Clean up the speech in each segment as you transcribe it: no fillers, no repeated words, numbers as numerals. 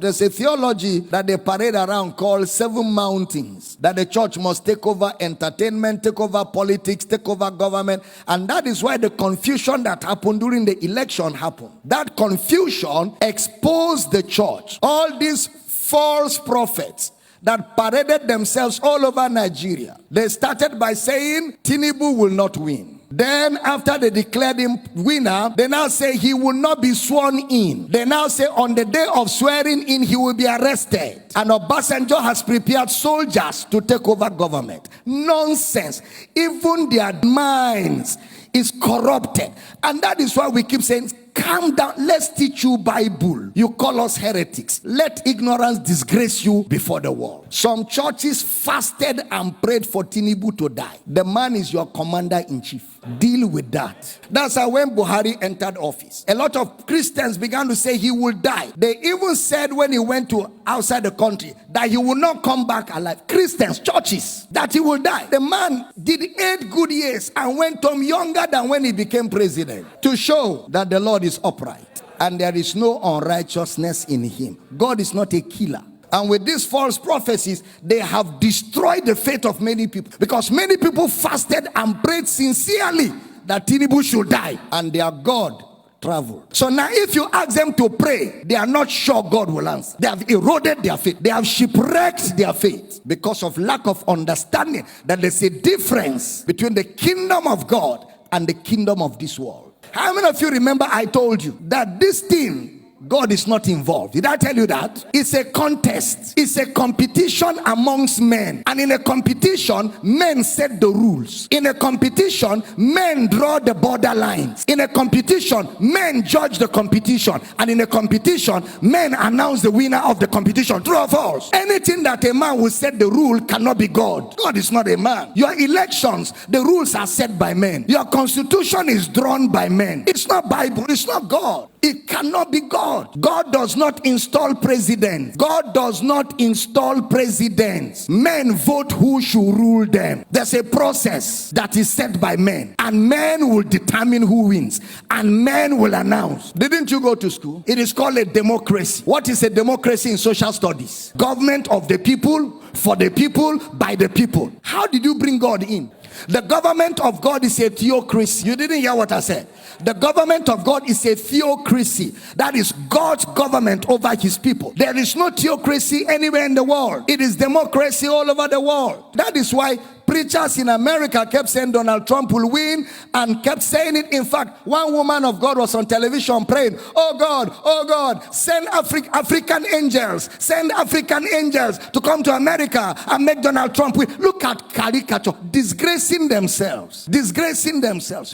There's a theology that they parade around called 7 mountains, that the church must take over entertainment, take over politics, take over government. And that is why the confusion that happened during the election happened. That confusion exposed the church. All these false prophets that paraded themselves all over Nigeria, they started by saying Tinubu will not win. Then after they declared him winner, they now say he will not be sworn in. They now say on the day of swearing in, he will be arrested. And Obasanjo has prepared soldiers to take over government. Nonsense. Even their minds is corrupted. And that is why we keep saying, calm down, let's teach you Bible. You call us heretics. Let ignorance disgrace you before the world. Some churches fasted and prayed for Tinubu to die. The man is your commander-in-chief. Deal with that. That's how when Buhari entered office, a lot of Christians began to say he will die. They even said when he went to outside the country that he will not come back alive. Christians, churches, that he will die. The man did 8 good years and went home younger than when he became president, to show that the Lord is upright and there is no unrighteousness in him. God is not a killer. And with these false prophecies, they have destroyed the faith of many people, because many people fasted and prayed sincerely that Tinubu should die, and their God traveled. So now if you ask them to pray, they are not sure God will answer. They have eroded their faith. They have shipwrecked their faith because of lack of understanding that there's a difference between the kingdom of God and the kingdom of this world. How many of you remember I told you that this thing, God is not involved? Did I tell you that? It's a contest. It's a competition amongst men. And in a competition, men set the rules. In a competition, men draw the borderlines. In a competition, men judge the competition. And in a competition, men announce the winner of the competition. True or false? Anything that a man will set the rule cannot be God. God is not a man. Your elections, the rules are set by men. Your constitution is drawn by men. It's not Bible. It's not God. It cannot be God. God does not install presidents. God does not install presidents. Men vote who should rule them. There's a process that is set by men, and men will determine who wins, and men will announce. Didn't you go to school? It is called a democracy. What is a democracy in social studies? Government of the people, for the people, by the people. How did you bring God in? The government of God is a theocracy. You didn't hear what I said. The government of God is a theocracy. That is God's government over his people. There is no theocracy anywhere in the world. It is democracy all over the world. That is why preachers in America kept saying Donald Trump will win, and kept saying it. In fact, one woman of God was on television praying, oh God, send African angels to come to America and make Donald Trump win. Look at caricature, disgracing themselves,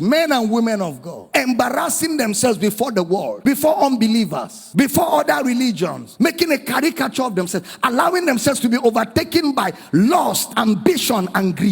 men and women of God, embarrassing themselves before the world, before unbelievers, before other religions, making a caricature of themselves, allowing themselves to be overtaken by lust, ambition, and greed.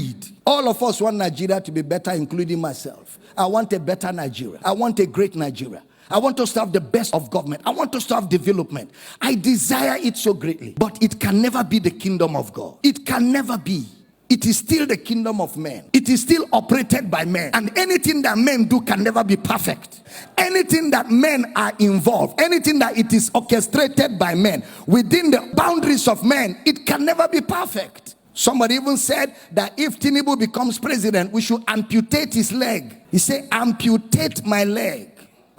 All of us want Nigeria to be better, including myself. I want a better Nigeria. I want a great Nigeria. I want us to have the best of government. I want us to have development. I desire it so greatly. But it can never be the kingdom of God. It can never be. It is still the kingdom of men. It is still operated by men. And anything that men do can never be perfect. Anything that men are involved, anything that it is orchestrated by men, within the boundaries of men, it can never be perfect. Somebody even said that if Tinubu becomes president, we should amputate his leg. He said, amputate my leg.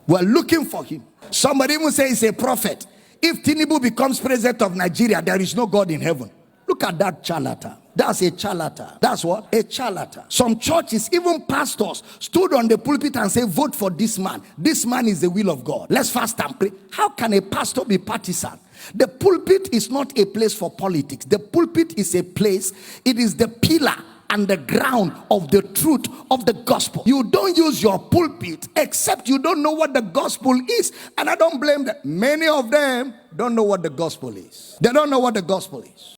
We're looking for him. Somebody even said he's a prophet. If Tinubu becomes president of Nigeria, there is no God in heaven. Look at that charlatan. That's a charlatan. That's what? A charlatan. Some churches, even pastors, stood on the pulpit and said, vote for this man. This man is the will of God. Let's fast and pray. How can a pastor be partisan? The pulpit is not a place for politics. The pulpit is a place, it is the pillar and the ground of the truth of the gospel. You don't use your pulpit except you don't know what the gospel is. And I don't blame them. Many of them don't know what the gospel is. They don't know what the gospel is.